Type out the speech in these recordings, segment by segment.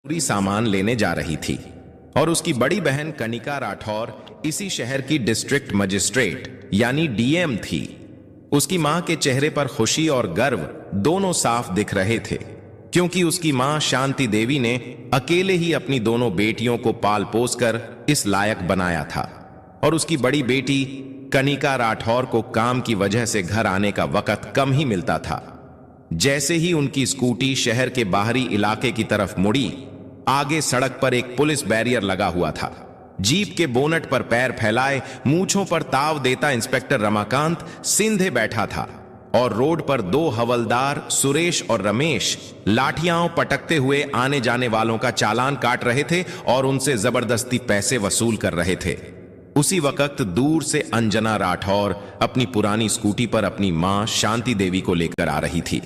जरूरी सामान लेने जा रही थी और उसकी बड़ी बहन कनिका राठौर इसी शहर की डिस्ट्रिक्ट मजिस्ट्रेट यानी डीएम थी। उसकी मां के चेहरे पर खुशी और गर्व दोनों साफ दिख रहे थे, क्योंकि उसकी मां शांति देवी ने अकेले ही अपनी दोनों बेटियों को पाल पोस कर इस लायक बनाया था और उसकी बड़ी बेटी कनिका राठौर को काम की वजह से घर आने का वक्त कम ही मिलता था। जैसे ही उनकी स्कूटी शहर के बाहरी इलाके की तरफ मुड़ी, आगे सड़क पर एक पुलिस बैरियर लगा हुआ था। जीप के बोनट पर पैर फैलाए मूंछों पर ताव देता इंस्पेक्टर रमाकांत सिंधे बैठा था और रोड पर दो हवलदार सुरेश और रमेश लाठियां पटकते हुए आने जाने वालों का चालान काट रहे थे और उनसे जबरदस्ती पैसे वसूल कर रहे थे। उसी वक्त दूर से अंजना राठौर अपनी पुरानी स्कूटी पर अपनी मां शांति देवी को लेकर आ रही थी।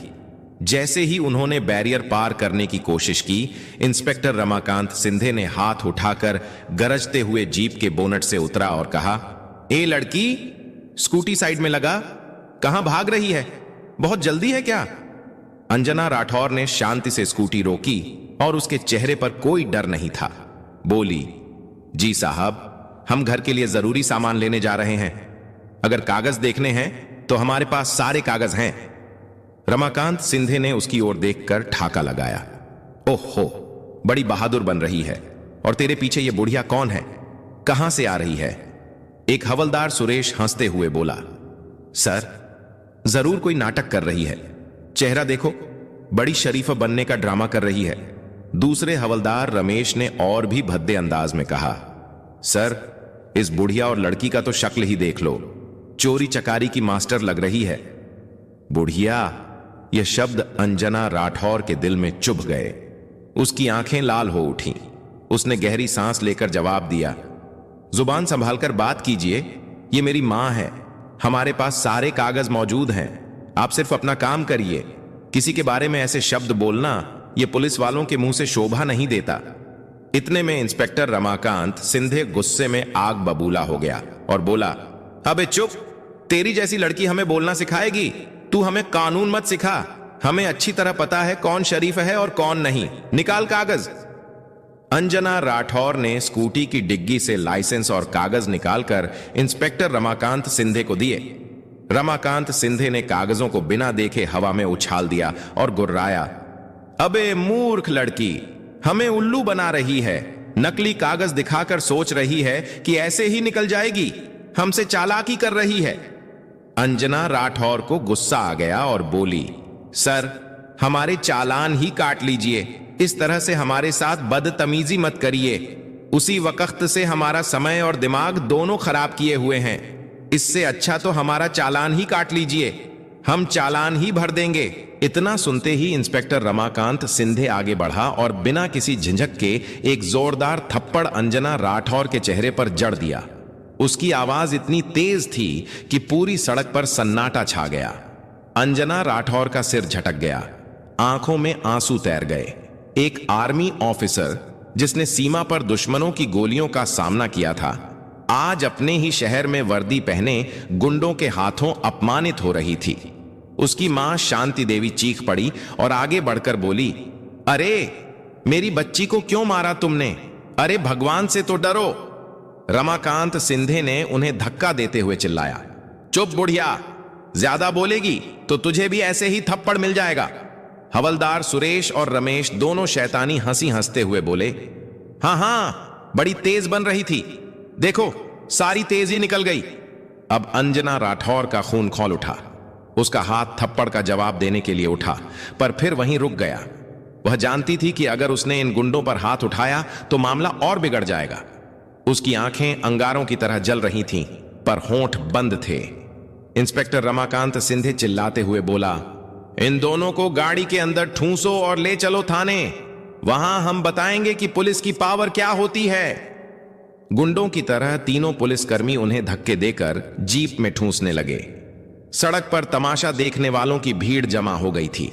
जैसे ही उन्होंने बैरियर पार करने की कोशिश की, इंस्पेक्टर रमाकांत सिंधे ने हाथ उठाकर गरजते हुए जीप के बोनट से उतरा और कहा, ए लड़की, स्कूटी साइड में लगा, कहां भाग रही है? बहुत जल्दी है क्या? अंजना राठौर ने शांति से स्कूटी रोकी और उसके चेहरे पर कोई डर नहीं था। बोली, जी साहब, हम घर के लिए जरूरी सामान लेने जा रहे हैं। अगर कागज देखने हैं तो हमारे पास सारे कागज हैं। रमाकांत सिंधे ने उसकी ओर देखकर ठाका लगाया। ओहो, बड़ी बहादुर बन रही है। और तेरे पीछे ये बुढ़िया कौन है? कहां से आ रही है? एक हवलदार सुरेश हंसते हुए बोला, सर, जरूर कोई नाटक कर रही है। चेहरा देखो, बड़ी शरीफ बनने का ड्रामा कर रही है। दूसरे हवलदार रमेश ने और भी भद्दे अंदाज में कहा, सर, इस बुढ़िया और लड़की का तो शक्ल ही देख लो, चोरी चकारी की मास्टर लग रही है। बुढ़िया, यह शब्द अंजना राठौर के दिल में चुभ गए। उसकी आंखें लाल हो उठीं। उसने गहरी सांस लेकर जवाब दिया, जुबान संभालकर बात कीजिए, ये मेरी मां है। हमारे पास सारे कागज मौजूद हैं। आप सिर्फ अपना काम करिए। किसी के बारे में ऐसे शब्द बोलना ये पुलिस वालों के मुंह से शोभा नहीं देता। इतने में इंस्पेक्टर रमाकांत सिंधे गुस्से में आग बबूला हो गया और बोला, अबे चुप, तेरी जैसी लड़की हमें बोलना सिखाएगी? तू हमें कानून मत सिखा। हमें अच्छी तरह पता है कौन शरीफ है और कौन नहीं। निकाल कागज। अंजना राठौर ने स्कूटी की डिग्गी से लाइसेंस और कागज निकालकर इंस्पेक्टर रमाकांत सिंधे को दिए। रमाकांत सिंधे ने कागजों को बिना देखे हवा में उछाल दिया और गुर्राया, अबे मूर्ख लड़की, हमें उल्लू बना रही है। नकली कागज दिखाकर सोच रही है कि ऐसे ही निकल जाएगी। हमसे चालाकी कर रही है। अंजना राठौर को गुस्सा आ गया और बोली, सर, हमारे चालान ही काट लीजिए। इस तरह से हमारे साथ बदतमीजी मत करिए। उसी वक्त से हमारा समय और दिमाग दोनों खराब किए हुए हैं। इससे अच्छा तो हमारा चालान ही काट लीजिए। हम चालान ही भर देंगे। इतना सुनते ही इंस्पेक्टर रमाकांत सिंधे आगे बढ़ा और बिना किसी झिझक के एक जोरदार थप्पड़ अंजना राठौर के चेहरे पर जड़ दिया। उसकी आवाज इतनी तेज थी कि पूरी सड़क पर सन्नाटा छा गया। अंजना राठौर का सिर झटक गया, आंखों में आंसू तैर गए। एक आर्मी ऑफिसर जिसने सीमा पर दुश्मनों की गोलियों का सामना किया था, आज अपने ही शहर में वर्दी पहने गुंडों के हाथों अपमानित हो रही थी। उसकी मां शांति देवी चीख पड़ी और आगे बढ़कर बोली, अरे मेरी बच्ची को क्यों मारा तुमने? अरे भगवान से तो डरो। रमाकांत सिंधे ने उन्हें धक्का देते हुए चिल्लाया, चुप बुढ़िया, ज्यादा बोलेगी तो तुझे भी ऐसे ही थप्पड़ मिल जाएगा। हवलदार सुरेश और रमेश दोनों शैतानी हंसी हंसते हुए बोले, हां हां, बड़ी तेज बन रही थी, देखो सारी तेज ही निकल गई। अब अंजना राठौर का खून खौल उठा। उसका हाथ थप्पड़ का जवाब देने के लिए उठा, पर फिर वहीं रुक गया। वह जानती थी कि अगर उसने इन गुंडों पर हाथ उठाया तो मामला और बिगड़ जाएगा। उसकी आंखें अंगारों की तरह जल रही थीं, पर होंठ बंद थे। इंस्पेक्टर रमाकांत सिंधे चिल्लाते हुए बोला, इन दोनों को गाड़ी के अंदर ठूंसो और ले चलो थाने। वहां हम बताएंगे कि पुलिस की पावर क्या होती है। गुंडों की तरह तीनों पुलिसकर्मी उन्हें धक्के देकर जीप में ठूंसने लगे। सड़क पर तमाशा देखने वालों की भीड़ जमा हो गई थी।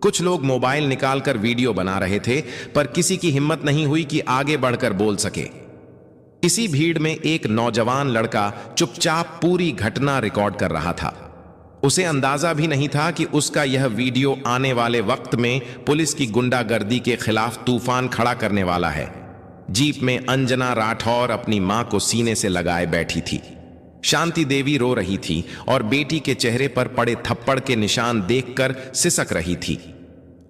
कुछ लोग मोबाइल निकालकर वीडियो बना रहे थे, पर किसी की हिम्मत नहीं हुई कि आगे बढ़कर बोल सके। इसी भीड़ में एक नौजवान लड़का चुपचाप पूरी घटना रिकॉर्ड कर रहा था। उसे अंदाजा भी नहीं था कि उसका यह वीडियो आने वाले वक्त में पुलिस की गुंडागर्दी के खिलाफ तूफान खड़ा करने वाला है। जीप में अंजना राठौर अपनी मां को सीने से लगाए बैठी थी। शांति देवी रो रही थी और बेटी के चेहरे पर पड़े थप्पड़ के निशान देखकर सिसक रही थी।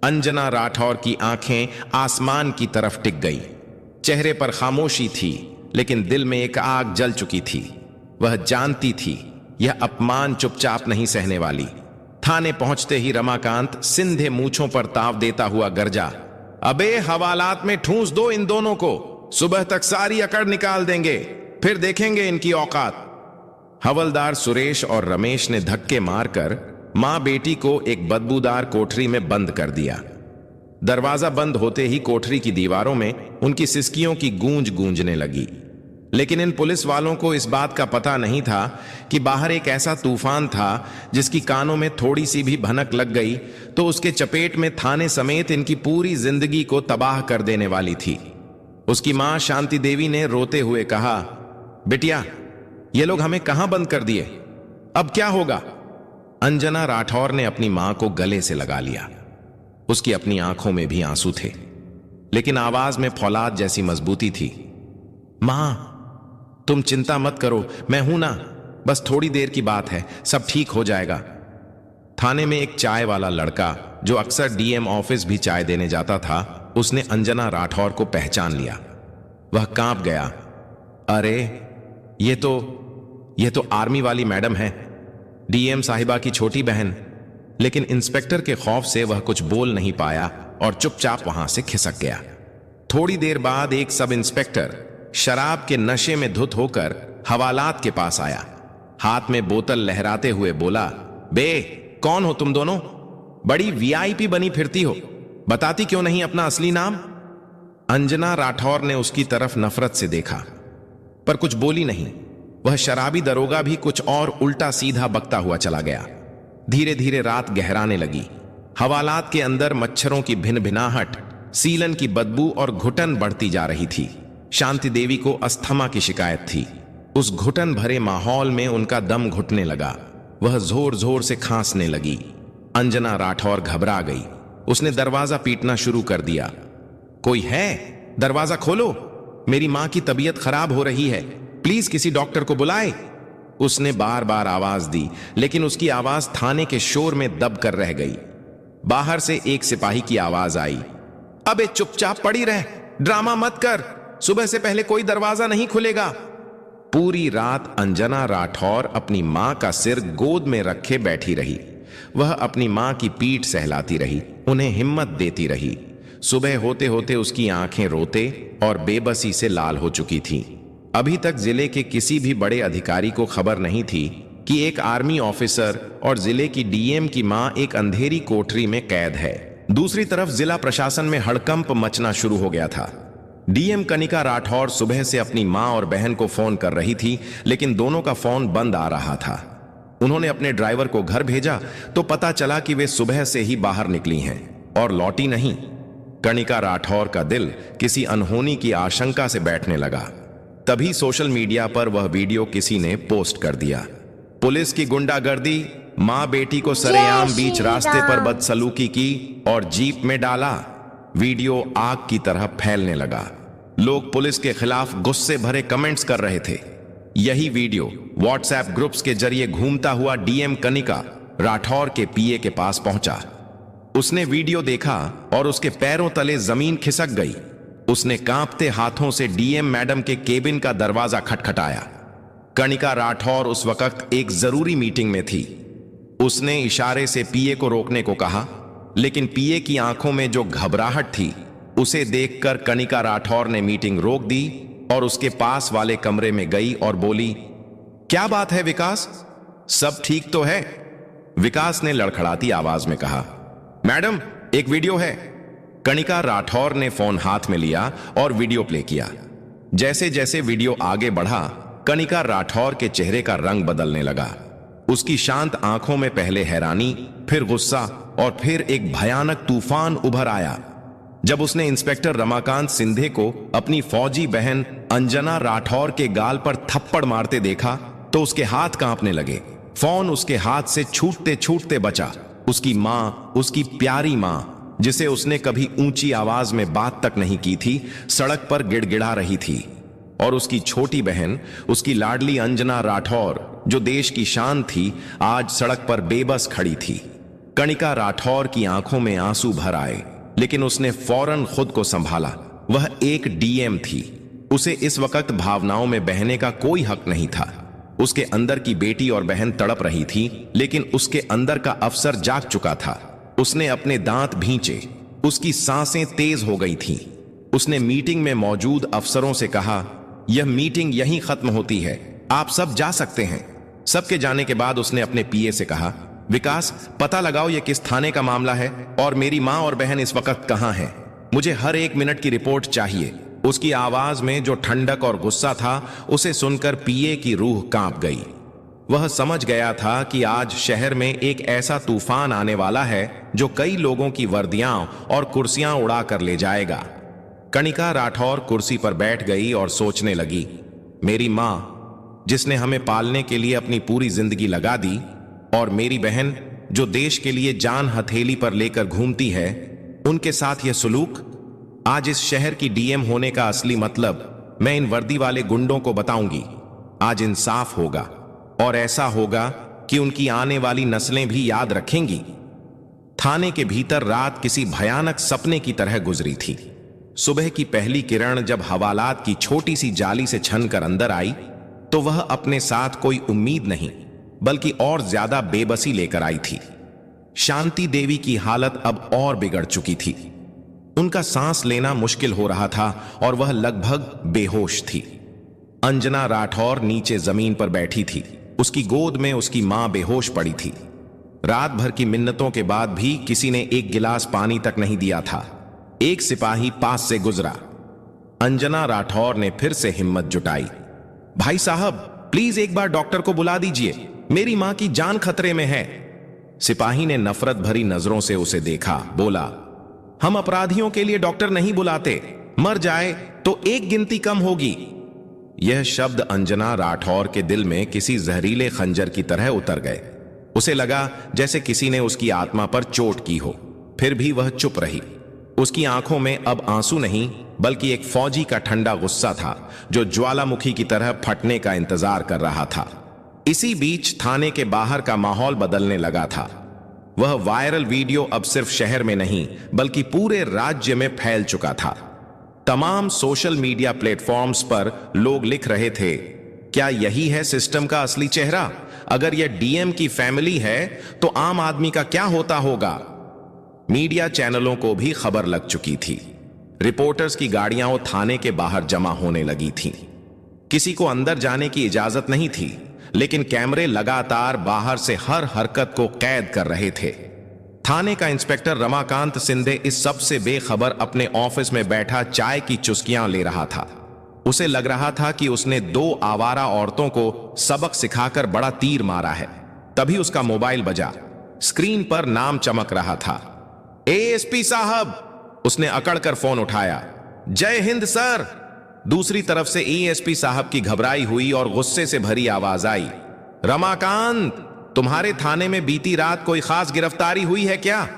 अंजना राठौर की आंखें आसमान की तरफ टिक गई। चेहरे पर खामोशी थी, लेकिन दिल में एक आग जल चुकी थी। वह जानती थी यह अपमान चुपचाप नहीं सहने वाली। थाने पहुंचते ही रमाकांत सिंधे मूंछों पर ताव देता हुआ गरजा, अबे हवालात में ठूंस दो इन दोनों को, सुबह तक सारी अकड़ निकाल देंगे, फिर देखेंगे इनकी औकात। हवलदार सुरेश और रमेश ने धक्के मारकर मां बेटी को एक बदबूदार कोठरी में बंद कर दिया। दरवाजा बंद होते ही कोठरी की दीवारों में उनकी सिसकियों की गूंज गूंजने लगी। लेकिन इन पुलिस वालों को इस बात का पता नहीं था कि बाहर एक ऐसा तूफान था जिसकी कानों में थोड़ी सी भी भनक लग गई तो उसके चपेट में थाने समेत इनकी पूरी जिंदगी को तबाह कर देने वाली थी। उसकी मां शांति देवी ने रोते हुए कहा, बिटिया, ये लोग हमें कहां बंद कर दिए, अब क्या होगा? अंजना राठौर ने अपनी मां को गले से लगा लिया। उसकी अपनी आंखों में भी आंसू थे, लेकिन आवाज में फौलाद जैसी मजबूती थी। मां, तुम चिंता मत करो, मैं हूं ना, बस थोड़ी देर की बात है, सब ठीक हो जाएगा। थाने में एक चाय वाला लड़का जो अक्सर डीएम ऑफिस भी चाय देने जाता था, उसने अंजना राठौर को पहचान लिया। वह कांप गया, अरे ये तो आर्मी वाली मैडम है, डीएम साहिबा की छोटी बहन। लेकिन इंस्पेक्टर के खौफ से वह कुछ बोल नहीं पाया और चुपचाप वहां से खिसक गया। थोड़ी देर बाद एक सब इंस्पेक्टर शराब के नशे में धुत होकर हवालात के पास आया। हाथ में बोतल लहराते हुए बोला, बे, कौन हो तुम दोनों? बड़ी वीआईपी बनी फिरती हो, बताती क्यों नहीं अपना असली नाम? अंजना राठौर ने उसकी तरफ नफरत से देखा, पर कुछ बोली नहीं। वह शराबी दरोगा भी कुछ और उल्टा सीधा बकता हुआ चला गया। धीरे धीरे रात गहराने लगी। हवालात के अंदर मच्छरों की भिनभिनाहट, सीलन की बदबू और घुटन बढ़ती जा रही थी। शांति देवी को अस्थमा की शिकायत थी। उस घुटन भरे माहौल में उनका दम घुटने लगा। वह जोर जोर से खांसने लगी। अंजना राठौर घबरा गई। उसने दरवाजा पीटना शुरू कर दिया। कोई है? दरवाजा खोलो, मेरी मां की तबीयत खराब हो रही है, प्लीज किसी डॉक्टर को बुलाए। उसने बार बार आवाज दी, लेकिन उसकी आवाज थाने के शोर में दब कर रह गई। बाहर से एक सिपाही की आवाज आई, अबे चुपचाप पड़ी रह, ड्रामा मत कर, सुबह से पहले कोई दरवाजा नहीं खुलेगा। पूरी रात अंजना राठौर अपनी मां का सिर गोद में रखे बैठी रही। वह अपनी मां की पीठ सहलाती रही, उन्हें हिम्मत देती रही। सुबह होते होते उसकी आंखें रोते और बेबसी से लाल हो चुकी थीं। अभी तक जिले के किसी भी बड़े अधिकारी को खबर नहीं थी कि एक आर्मी ऑफिसर और जिले की डीएम की मां एक अंधेरी कोठरी में कैद है। दूसरी तरफ जिला प्रशासन में हड़कंप मचना शुरू हो गया था। डीएम कनिका राठौर सुबह से अपनी मां और बहन को फोन कर रही थी, लेकिन दोनों का फोन बंद आ रहा था। उन्होंने अपने ड्राइवर को घर भेजा तो पता चला कि वे सुबह से ही बाहर निकली हैं और लौटी नहीं। कनिका राठौर का दिल किसी अनहोनी की आशंका से बैठने लगा। तभी सोशल मीडिया पर वह वीडियो किसी ने पोस्ट कर दिया। पुलिस की गुंडागर्दी, मां बेटी को सरेआम बीच रास्ते पर बदसलूकी की और जीप में डाला। वीडियो आग की तरह फैलने लगा। लोग पुलिस के खिलाफ गुस्से भरे कमेंट्स कर रहे थे। यही वीडियो व्हाट्सएप ग्रुप्स के जरिए घूमता हुआ डीएम कनिका राठौर के पीए के पास पहुंचा। उसने वीडियो देखा और उसके पैरों तले जमीन खिसक गई। उसने कांपते हाथों से डीएम मैडम के केबिन का दरवाजा खटखटाया। कनिका राठौर उस वक्त एक जरूरी मीटिंग में थी। उसने इशारे से पीए को रोकने को कहा, लेकिन पीए की आंखों में जो घबराहट थी उसे देखकर कनिका राठौर ने मीटिंग रोक दी और उसके पास वाले कमरे में गई और बोली, क्या बात है विकास, सब ठीक तो है? विकास ने लड़खड़ाती आवाज में कहा, मैडम एक वीडियो है। कनिका राठौर ने फोन हाथ में लिया और वीडियो प्ले किया। जैसे जैसे वीडियो आगे बढ़ा, कनिका राठौर के चेहरे का रंग बदलने लगा। उसकी शांत आंखों में पहले हैरानी, फिर गुस्सा और फिर एक भयानक तूफान उभर आया। जब उसने इंस्पेक्टर रमाकांत सिंधे को अपनी फौजी बहन अंजना राठौर के गाल पर थप्पड़ मारते देखा तो उसके हाथ कांपने लगे। फोन उसके हाथ से छूटते छूटते बचा। उसकी मां, उसकी प्यारी मां, जिसे उसने कभी ऊंची आवाज में बात तक नहीं की थी, सड़क पर गिड़गिड़ा रही थी। और उसकी छोटी बहन, उसकी लाडली अंजना राठौर, जो देश की शान थी, आज सड़क पर बेबस खड़ी थी। कणिका राठौर की आंखों में आंसू भर आए, लेकिन उसने फौरन खुद को संभाला। वह एक डीएम थी। उसे इस वक्त भावनाओं में बहने का कोई हक नहीं था। उसके अंदर की बेटी और बहन तड़प रही थी, लेकिन उसके अंदर का अफसर जाग चुका था। उसने अपने दांत भींचे, उसकी सांसें तेज हो गई थीं। उसने मीटिंग में मौजूद अफसरों से कहा, यह मीटिंग यहीं खत्म होती है, आप सब जा सकते हैं। सबके जाने के बाद उसने अपने पीए से कहा, विकास, पता लगाओ यह किस थाने का मामला है और मेरी मां और बहन इस वक्त कहां हैं। मुझे हर 1 मिनट की रिपोर्ट चाहिए। उसकी आवाज में जो ठंडक और गुस्सा था, उसे सुनकर पीए की रूह कांप गई। वह समझ गया था कि आज शहर में एक ऐसा तूफान आने वाला है जो कई लोगों की वर्दियां और कुर्सियां उड़ा कर ले जाएगा। कणिका राठौर कुर्सी पर बैठ गई और सोचने लगी, मेरी मां, जिसने हमें पालने के लिए अपनी पूरी जिंदगी लगा दी, और मेरी बहन, जो देश के लिए जान हथेली पर लेकर घूमती है, उनके साथ यह सुलूक। आज इस शहर की डीएम होने का असली मतलब मैं इन वर्दी वाले गुंडों को बताऊंगी। आज इंसाफ होगा, और ऐसा होगा कि उनकी आने वाली नस्लें भी याद रखेंगी। थाने के भीतर रात किसी भयानक सपने की तरह गुजरी थी। सुबह की पहली किरण जब हवालात की छोटी सी जाली से छनकर अंदर आई, तो वह अपने साथ कोई उम्मीद नहीं, बल्कि और ज्यादा बेबसी लेकर आई थी। शांति देवी की हालत अब और बिगड़ चुकी थी। उनका सांस लेना मुश्किल हो रहा था और वह लगभग बेहोश थी। अंजना राठौर नीचे जमीन पर बैठी थी। उसकी गोद में उसकी मां बेहोश पड़ी थी। रात भर की मिन्नतों के बाद भी किसी ने एक गिलास पानी तक नहीं दिया था। एक सिपाही पास से गुजरा। अंजना राठौर ने फिर से हिम्मत जुटाई। भाई साहब, प्लीज एक बार डॉक्टर को बुला दीजिए, मेरी मां की जान खतरे में है। सिपाही ने नफरत भरी नजरों से उसे देखा, बोला, हम अपराधियों के लिए डॉक्टर नहीं बुलाते, मर जाए तो एक गिनती कम होगी। यह शब्द अंजना राठौर के दिल में किसी जहरीले खंजर की तरह उतर गए। उसे लगा जैसे किसी ने उसकी आत्मा पर चोट की हो। फिर भी वह चुप रही। उसकी आंखों में अब आंसू नहीं, बल्कि एक फौजी का ठंडा गुस्सा था जो ज्वालामुखी की तरह फटने का इंतजार कर रहा था। इसी बीच थाने के बाहर का माहौल बदलने लगा था। वह वायरल वीडियो अब सिर्फ शहर में नहीं, बल्कि पूरे राज्य में फैल चुका था। तमाम सोशल मीडिया प्लेटफॉर्म्स पर लोग लिख रहे थे, क्या यही है सिस्टम का असली चेहरा? अगर यह डीएम की फैमिली है तो आम आदमी का क्या होता होगा? मीडिया चैनलों को भी खबर लग चुकी थी। रिपोर्टर्स की गाड़ियां थाने के बाहर जमा होने लगी थीं। किसी को अंदर जाने की इजाजत नहीं थी, लेकिन कैमरे लगातार बाहर से हर हरकत को कैद कर रहे थे। थाने का इंस्पेक्टर रमाकांत सिंधे इस सब से बेखबर अपने ऑफिस में बैठा चाय की चुस्कियां ले रहा था। उसे लग रहा था कि उसने 2 आवारा औरतों को सबक सिखाकर बड़ा तीर मारा है। तभी उसका मोबाइल बजा। स्क्रीन पर नाम चमक रहा था, एएसपी साहब। उसने अकड़कर फोन उठाया। जय हिंद सर। दूसरी तरफ से एएसपी साहब की घबराई हुई और गुस्से से भरी आवाज आई, रमाकांत, तुम्हारे थाने में बीती रात कोई खास गिरफ्तारी हुई है क्या?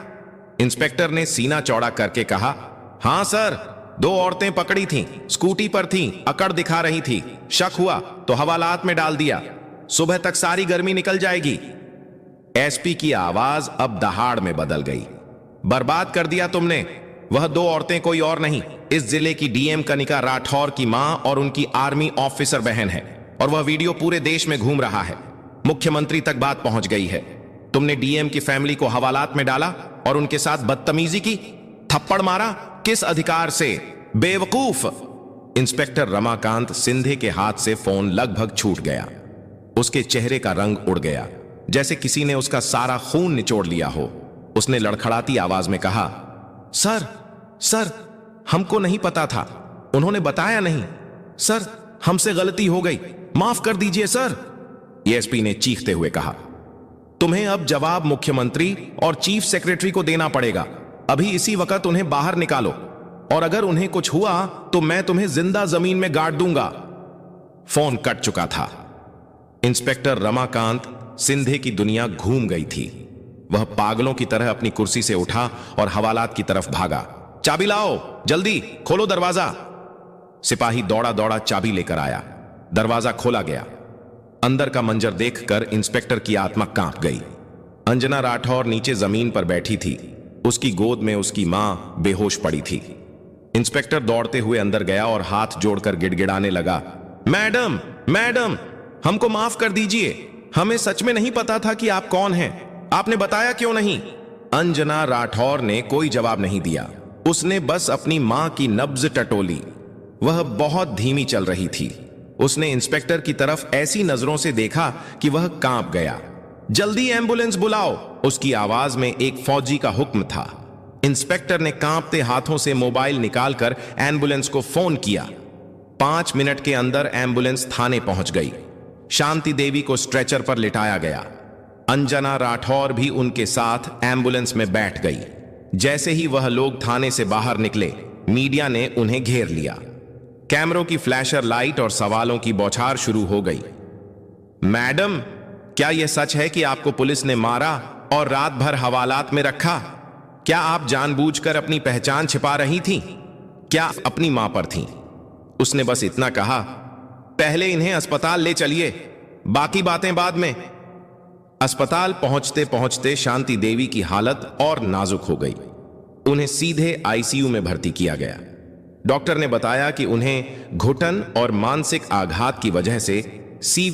इंस्पेक्टर ने सीना चौड़ा करके कहा, हां सर, 2 औरतें पकड़ी थीं, स्कूटी पर थीं, अकड़ दिखा रही थी। शक हुआ तो हवालात में डाल दिया। सुबह तक सारी गर्मी निकल जाएगी। एसपी की आवाज अब दहाड़ में बदल गई। बर्बाद कर दिया तुमने। वह 2 औरतें कोई और नहीं, इस जिले की डीएम कणिका राठौर की मां और उनकी आर्मी ऑफिसर बहन है। और वह वीडियो पूरे देश में घूम रहा है। मुख्यमंत्री तक बात पहुंच गई है। तुमने डीएम की फैमिली को हवालात में डाला और उनके साथ बदतमीजी की, थप्पड़ मारा। किस अधिकार से? बेवकूफ। इंस्पेक्टर रमाकांत सिंधे के हाथ से फोन लगभग छूट गया। उसके चेहरे का रंग उड़ गया, जैसे किसी ने उसका सारा खून निचोड़ लिया हो। उसने लड़खड़ाती आवाज में कहा, सर, हमको नहीं पता था, उन्होंने बताया नहीं। सर, हमसे गलती हो गई, माफ कर दीजिए सर। एसपी ने चीखते हुए कहा, तुम्हें अब जवाब मुख्यमंत्री और चीफ सेक्रेटरी को देना पड़ेगा। अभी इसी वक्त उन्हें बाहर निकालो, और अगर उन्हें कुछ हुआ तो मैं तुम्हें जिंदा जमीन में गाड़ दूंगा। फोन कट चुका था। इंस्पेक्टर रमाकांत सिंधे की दुनिया घूम गई थी। वह पागलों की तरह अपनी कुर्सी से उठा और हवालात की तरफ भागा। चाबी लाओ, जल्दी खोलो दरवाजा। सिपाही दौड़ा दौड़ा चाबी लेकर आया। दरवाजा खोला गया। अंदर का मंजर देखकर इंस्पेक्टर की आत्मा कांप गई। अंजना राठौर नीचे जमीन पर बैठी थी। उसकी गोद में उसकी मां बेहोश पड़ी थी। इंस्पेक्टर दौड़ते हुए अंदर गया और हाथ जोड़कर गिड़गिड़ाने लगा, मैडम मैडम, हमको माफ कर दीजिए, हमें सच में नहीं पता था कि आप कौन हैं, आपने बताया क्यों नहीं? अंजना राठौर ने कोई जवाब नहीं दिया। उसने बस अपनी मां की नब्ज टटोली। वह बहुत धीमी चल रही थी। उसने इंस्पेक्टर की तरफ ऐसी नजरों से देखा कि वह कांप गया। जल्दी एम्बुलेंस बुलाओ, उसकी आवाज में एक फौजी का हुक्म था। इंस्पेक्टर ने कांपते हाथों से मोबाइल निकालकर एम्बुलेंस को फोन किया। 5 मिनट के अंदर एम्बुलेंस थाने पहुंच गई। शांति देवी को स्ट्रेचर पर लिटाया गया। अंजना राठौर भी उनके साथ एम्बुलेंस में बैठ गई। जैसे ही वह लोग थाने से बाहर निकले, मीडिया ने उन्हें घेर लिया। कैमरों की फ्लैशर लाइट और सवालों की बौछार शुरू हो गई। मैडम, क्या यह सच है कि आपको पुलिस ने मारा और रात भर हवालात में रखा? क्या आप जानबूझकर अपनी पहचान छिपा रही थीं? क्या अपनी मां पर थीं? उसने बस इतना कहा, पहले इन्हें अस्पताल ले चलिए, बाकी बातें बाद में। अस्पताल पहुंचते पहुंचते शांति देवी की हालत और नाजुक हो गई। उन्हें सीधे आईसीयू में भर्ती किया गया। डॉक्टर ने बताया कि उन्हें घुटन और मानसिक आघात की वजह से सीवियर